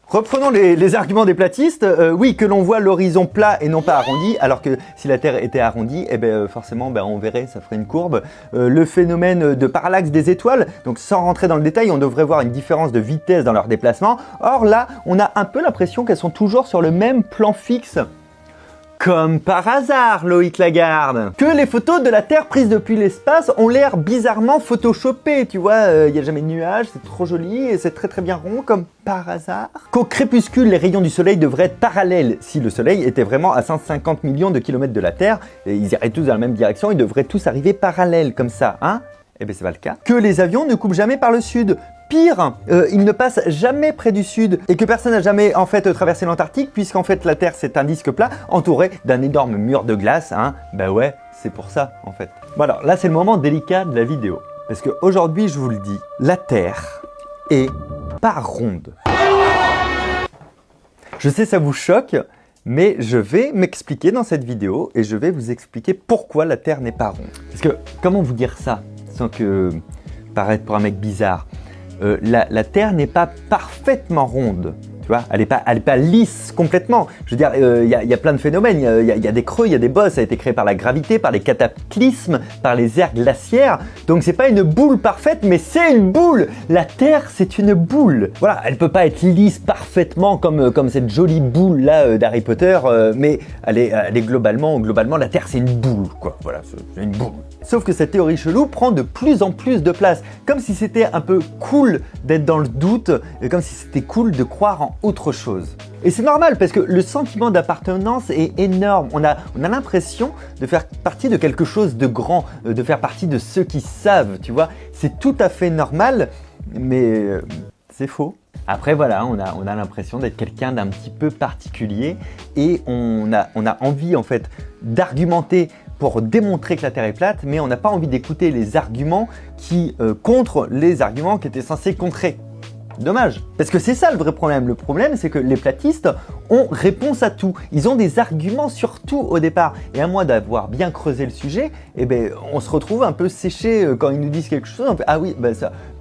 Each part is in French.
Reprenons les arguments des platistes. Oui, que l'on voit l'horizon plat et non pas arrondi, alors que si la Terre était arrondie, eh ben, forcément on verrait, ça ferait une courbe. Le phénomène de parallaxe des étoiles, donc sans rentrer dans le détail, on devrait voir une différence de vitesse dans leur déplacement. Or là, on a un peu l'impression qu'elles sont toujours sur le même plan fixe. Comme par hasard, Loïc Lagarde. Que les photos de la Terre prises depuis l'espace ont l'air bizarrement photoshopées, tu vois, il n'y a jamais de nuages, c'est trop joli et c'est très bien rond, comme par hasard. Qu'au crépuscule, les rayons du soleil devraient être parallèles. Si le soleil était vraiment à 150 millions de kilomètres de la Terre, et ils iraient tous dans la même direction, ils devraient tous arriver parallèles, comme ça, hein? Eh bien c'est pas le cas. Que les avions ne coupent jamais par le sud. Pire, ils ne passent jamais près du sud et que personne n'a jamais en fait traversé l'Antarctique puisqu'en fait la Terre c'est un disque plat entouré d'un énorme mur de glace, hein. Bah ouais, c'est pour ça en fait. Bon alors là c'est le moment délicat de la vidéo parce qu'aujourd'hui je vous le dis, la Terre est pas ronde. Je sais ça vous choque, mais je vais m'expliquer dans cette vidéo et je vais vous expliquer pourquoi la Terre n'est pas ronde. Parce que comment vous dire ça sans que paraître pour un mec bizarre? La Terre n'est pas parfaitement ronde, tu vois, elle est pas lisse complètement. Je veux dire, il y a plein de phénomènes, il y a des creux, il y a des bosses, ça a été créé par la gravité, par les cataclysmes, par les aires glaciaires. Donc c'est pas une boule parfaite, mais c'est une boule. La Terre, c'est une boule. Voilà, elle peut pas être lisse parfaitement comme cette jolie boule là d'Harry Potter, mais elle est globalement la Terre c'est une boule, quoi. Voilà, c'est une boule. Sauf que cette théorie chelou prend de plus en plus de place, comme si c'était un peu cool d'être dans le doute, et comme si c'était cool de croire en autre chose. Et c'est normal parce que le sentiment d'appartenance est énorme. On a l'impression de faire partie de quelque chose de grand, de faire partie de ceux qui savent, tu vois. C'est tout à fait normal, mais c'est faux. Après voilà, on a l'impression d'être quelqu'un d'un petit peu particulier et on a envie en fait d'argumenter pour démontrer que la Terre est plate, mais on n'a pas envie d'écouter les arguments qui contre les arguments qui étaient censés contrer. Dommage, parce que c'est ça le vrai problème. Le problème, c'est que les platistes ont réponse à tout. Ils ont des arguments sur tout au départ. Et à moins d'avoir bien creusé le sujet, eh ben, on se retrouve un peu séché quand ils nous disent quelque chose. On fait, ah oui,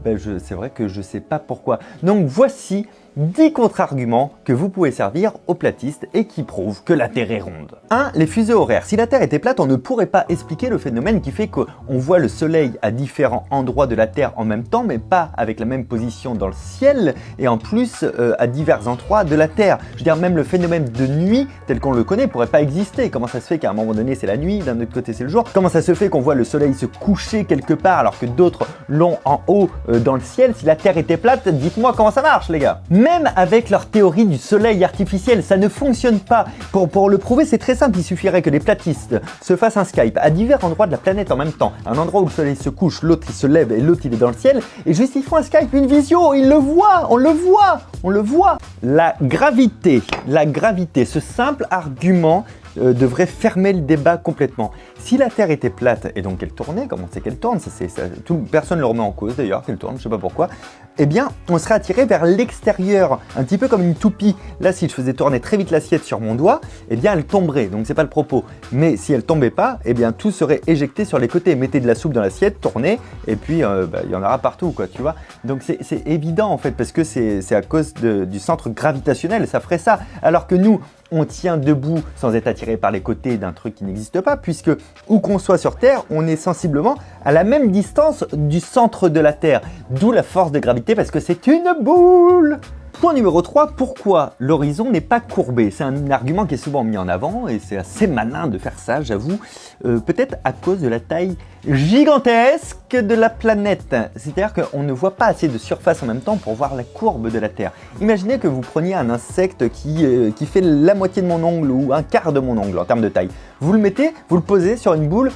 c'est vrai que je ne sais pas pourquoi. Donc voici 10 contre-arguments que vous pouvez servir aux platistes et qui prouvent que la Terre est ronde. 1. Les fuseaux horaires. Si la Terre était plate, on ne pourrait pas expliquer le phénomène qui fait qu'on voit le soleil à différents endroits de la Terre en même temps, mais pas avec la même position dans le ciel, et en plus à divers endroits de la Terre. Je veux dire, même le phénomène de nuit, tel qu'on le connaît, pourrait pas exister. Comment ça se fait qu'à un moment donné c'est la nuit, d'un autre côté c'est le jour? Comment ça se fait qu'on voit le soleil se coucher quelque part alors que d'autres l'ont en haut dans le ciel? Si la Terre était plate, dites-moi comment ça marche les gars. Même avec leur théorie du soleil artificiel, ça ne fonctionne pas. Pour le prouver, c'est très simple, il suffirait que les platistes se fassent un Skype à divers endroits de la planète en même temps. Un endroit où le soleil se couche, l'autre il se lève et l'autre il est dans le ciel, et juste ils font un Skype, une visio, ils le voient, on le voit. La gravité, ce simple argument devrait fermer le débat complètement. Si la Terre était plate et donc qu'elle tournait, comme on sait qu'elle tourne, personne ne le remet en cause d'ailleurs qu'elle tourne, je sais pas pourquoi, eh bien on serait attiré vers l'extérieur, un petit peu comme une toupie. Là si je faisais tourner très vite l'assiette sur mon doigt, eh bien elle tomberait, donc c'est pas le propos. Mais si elle tombait pas, eh bien tout serait éjecté sur les côtés. Mettez de la soupe dans l'assiette, tournez, et puis il y en aura partout, quoi, tu vois. Donc c'est évident en fait, parce que c'est à cause du centre gravitationnel, ça ferait ça. Alors que nous, on tient debout sans être attiré par les côtés d'un truc qui n'existe pas, puisque où qu'on soit sur Terre, on est sensiblement à la même distance du centre de la Terre. D'où la force de gravité, parce que c'est une boule. Point numéro 3, pourquoi l'horizon n'est pas courbé? C'est un argument qui est souvent mis en avant et c'est assez malin de faire ça, j'avoue. Peut-être à cause de la taille gigantesque de la planète. C'est-à-dire qu'on ne voit pas assez de surface en même temps pour voir la courbe de la Terre. Imaginez que vous preniez un insecte qui fait la moitié de mon ongle ou un quart de mon ongle en termes de taille. Vous le mettez, vous le posez sur une boule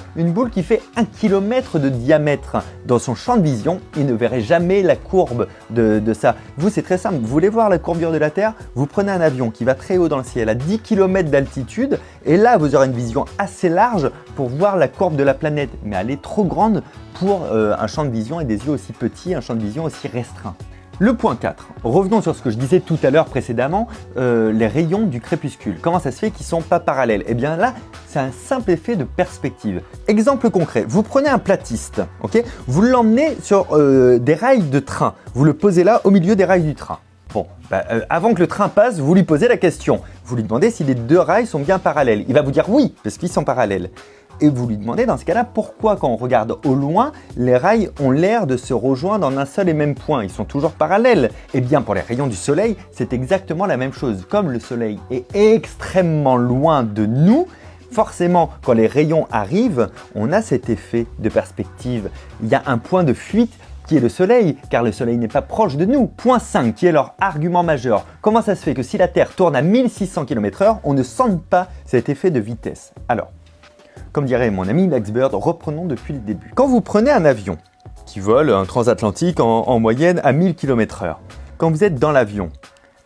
qui fait 1 km de diamètre. Dans son champ de vision, il ne verrait jamais la courbe de ça. Vous, c'est très simple. Vous voulez voir la courbure de la Terre? Vous prenez un avion qui va très haut dans le ciel, à 10 km d'altitude, et là, vous aurez une vision assez large pour voir la courbe de la planète. Mais elle est trop grande pour un champ de vision et des yeux aussi petits, un champ de vision aussi restreint. Le point 4. Revenons sur ce que je disais tout à l'heure précédemment, les rayons du crépuscule. Comment ça se fait qu'ils ne sont pas parallèles? Eh bien là, c'est un simple effet de perspective. Exemple concret, vous prenez un platiste, ok? Vous l'emmenez sur des rails de train. Vous le posez là au milieu des rails du train. Bon, Avant que le train passe, vous lui posez la question. Vous lui demandez si les deux rails sont bien parallèles. Il va vous dire oui, parce qu'ils sont parallèles. Et vous lui demandez dans ce cas-là pourquoi quand on regarde au loin, les rails ont l'air de se rejoindre en un seul et même point. Ils sont toujours parallèles. Eh bien pour les rayons du soleil, c'est exactement la même chose. Comme le soleil est extrêmement loin de nous, forcément quand les rayons arrivent, on a cet effet de perspective. Il y a un point de fuite qui est le soleil, car le soleil n'est pas proche de nous. Point 5, qui est leur argument majeur. Comment ça se fait que si la Terre tourne à 1600 km/h, on ne sente pas cet effet de vitesse? Alors, comme dirait mon ami Max Bird, reprenons depuis le début. Quand vous prenez un avion qui vole un transatlantique en moyenne à 1000 km/h, quand vous êtes dans l'avion,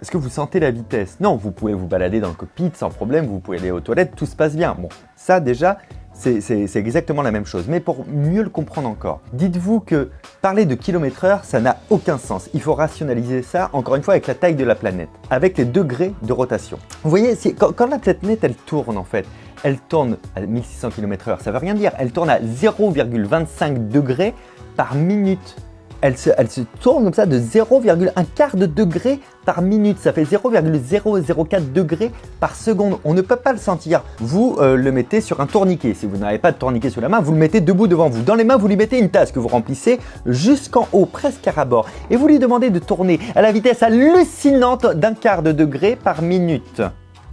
est-ce que vous sentez la vitesse? Non, vous pouvez vous balader dans le cockpit sans problème, vous pouvez aller aux toilettes, tout se passe bien. Bon, ça déjà, c'est exactement la même chose. Mais pour mieux le comprendre encore, dites-vous que parler de kilomètres/heure, ça n'a aucun sens. Il faut rationaliser ça, encore une fois, avec la taille de la planète, avec les degrés de rotation. Vous voyez, quand la planète, elle tourne en fait, elle tourne à 1600 km/h, ça ne veut rien dire. Elle tourne à 0,25 degrés par minute. Elle se tourne comme ça de 0,1 de degré par minute. Ça fait 0,004 degrés par seconde. On ne peut pas le sentir. Vous le mettez sur un tourniquet. Si vous n'avez pas de tourniquet sous la main, vous le mettez debout devant vous. Dans les mains, vous lui mettez une tasse que vous remplissez jusqu'en haut, presque à ras-bord. Et vous lui demandez de tourner à la vitesse hallucinante d'1/4 de degré par minute.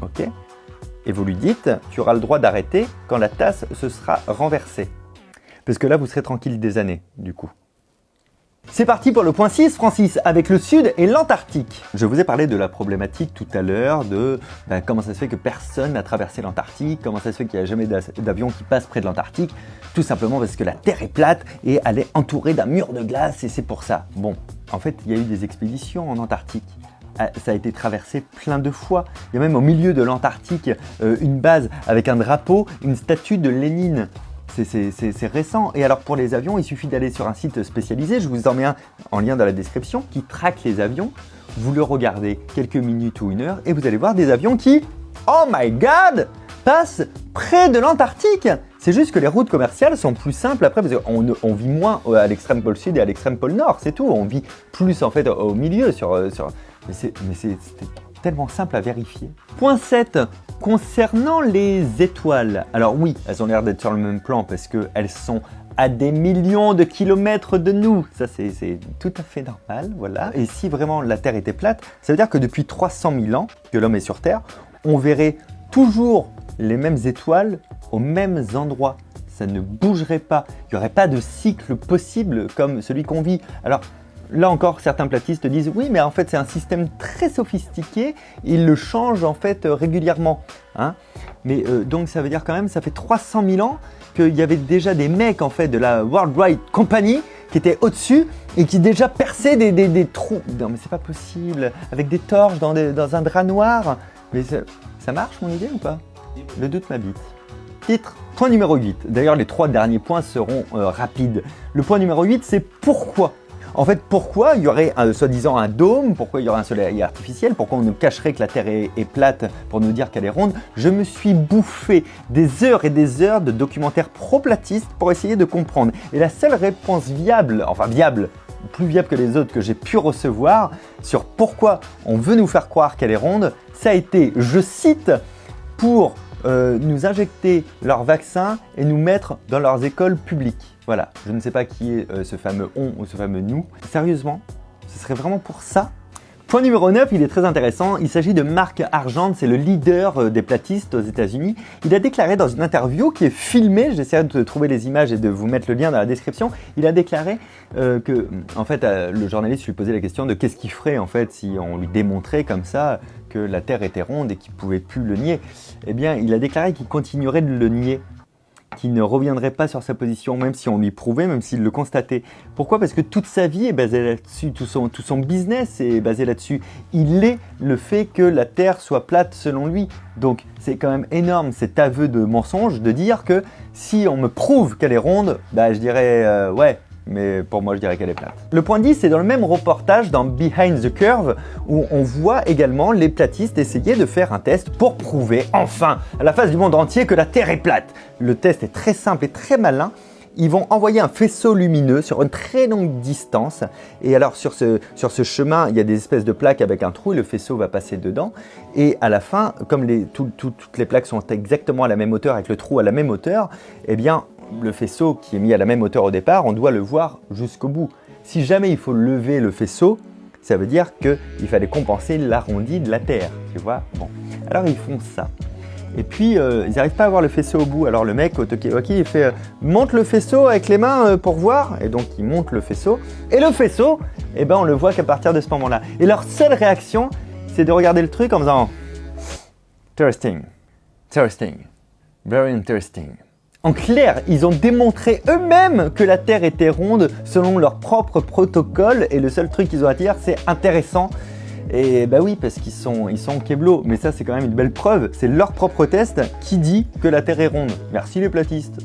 Ok ? Et vous lui dites, tu auras le droit d'arrêter quand la tasse se sera renversée. Parce que là, vous serez tranquille des années, du coup. C'est parti pour le point 6, Francis, avec le Sud et l'Antarctique. Je vous ai parlé de la problématique tout à l'heure de comment ça se fait que personne n'a traversé l'Antarctique, comment ça se fait qu'il n'y a jamais d'avion qui passe près de l'Antarctique, tout simplement parce que la Terre est plate et elle est entourée d'un mur de glace et c'est pour ça. Bon, en fait, il y a eu des expéditions en Antarctique. Ça a été traversé plein de fois. Il y a même au milieu de l'Antarctique une base avec un drapeau, une statue de Lénine. C'est récent. Et alors pour les avions, il suffit d'aller sur un site spécialisé, je vous en mets un en lien dans la description, qui traque les avions. Vous le regardez quelques minutes ou une heure et vous allez voir des avions qui, oh my god, passent près de l'Antarctique. C'est juste que les routes commerciales sont plus simples après parce qu'on vit moins à l'extrême pôle sud et à l'extrême pôle nord, c'est tout. On vit plus en fait au milieu mais c'était tellement simple à vérifier. Point 7. Concernant les étoiles, alors oui, elles ont l'air d'être sur le même plan parce qu'elles sont à des millions de kilomètres de nous. Ça, c'est tout à fait normal, voilà. Et si vraiment la Terre était plate, ça veut dire que depuis 300 000 ans que l'homme est sur Terre, on verrait toujours les mêmes étoiles aux mêmes endroits. Ça ne bougerait pas. Il n'y aurait pas de cycle possible comme celui qu'on vit. Alors, là encore, certains platistes disent oui, mais en fait, c'est un système très sophistiqué. Ils le changent en fait régulièrement. Hein, mais donc, ça veut dire quand même, ça fait 300 000 ans qu'il y avait déjà des mecs en fait de la World Wide Company qui étaient au-dessus et qui déjà perçaient des trous. Non, mais c'est pas possible. Avec des torches dans un drap noir. Mais ça marche mon idée ou pas? Le doute m'habite. Titre, point numéro 8. D'ailleurs, les 3 derniers points seront rapides. Le point numéro 8, c'est pourquoi. En fait, pourquoi il y aurait soi-disant un dôme? Pourquoi il y aurait un soleil artificiel? Pourquoi on nous cacherait que la Terre est plate pour nous dire qu'elle est ronde? Je me suis bouffé des heures et des heures de documentaires pro-platistes pour essayer de comprendre. Et la seule réponse viable, enfin viable, plus viable que les autres que j'ai pu recevoir sur pourquoi on veut nous faire croire qu'elle est ronde, ça a été, je cite, pour nous injecter leurs vaccins et nous mettre dans leurs écoles publiques. Voilà, je ne sais pas qui est ce fameux on ou ce fameux nous. Sérieusement, ce serait vraiment pour ça? Point numéro 9, il est très intéressant. Il s'agit de Mark Argent, c'est le leader des platistes aux États-Unis. Il a déclaré dans une interview qui est filmée, j'essaierai de trouver les images et de vous mettre le lien dans la description. Il a déclaré que, en fait, le journaliste lui posait la question de qu'est-ce qu'il ferait en fait si on lui démontrait comme ça que la Terre était ronde et qu'il ne pouvait plus le nier. Eh bien, il a déclaré qu'il continuerait de le nier, qu'il ne reviendrait pas sur sa position, même si on lui prouvait, même s'il le constatait. Pourquoi? Parce que toute sa vie est basée là-dessus, tout son business est basé là-dessus. Il est le fait que la Terre soit plate selon lui. Donc c'est quand même énorme cet aveu de mensonge de dire que si on me prouve qu'elle est ronde, bah je dirais ouais, mais pour moi je dirais qu'elle est plate. Le point 10, c'est dans le même reportage dans Behind the Curve où on voit également les platistes essayer de faire un test pour prouver enfin à la face du monde entier que la Terre est plate. Le test est très simple et très malin. ils vont envoyer un faisceau lumineux sur une très longue distance. Et alors sur ce chemin, il y a des espèces de plaques avec un trou et le faisceau va passer dedans. Et à la fin, comme toutes les plaques sont exactement à la même hauteur avec le trou à la même hauteur, eh bien le faisceau qui est mis à la même hauteur au départ, on doit le voir jusqu'au bout. Si jamais il faut lever le faisceau, ça veut dire qu'il fallait compenser l'arrondi de la Terre, tu vois. Bon, alors ils font ça. Et puis, ils n'arrivent pas à voir le faisceau au bout. Alors le mec au talkie-walkie, il fait monte le faisceau avec les mains pour voir. Et donc, il monte le faisceau. Et le faisceau, eh ben, on le voit qu'à partir de ce moment-là. Et leur seule réaction, c'est de regarder le truc en faisant interesting, interesting, very interesting. En clair, ils ont démontré eux-mêmes que la Terre était ronde selon leur propre protocole et le seul truc qu'ils ont à dire, c'est intéressant. Et bah oui, parce qu'ils sont Keblo, mais ça c'est quand même une belle preuve, c'est leur propre test qui dit que la Terre est ronde. Merci les platistes.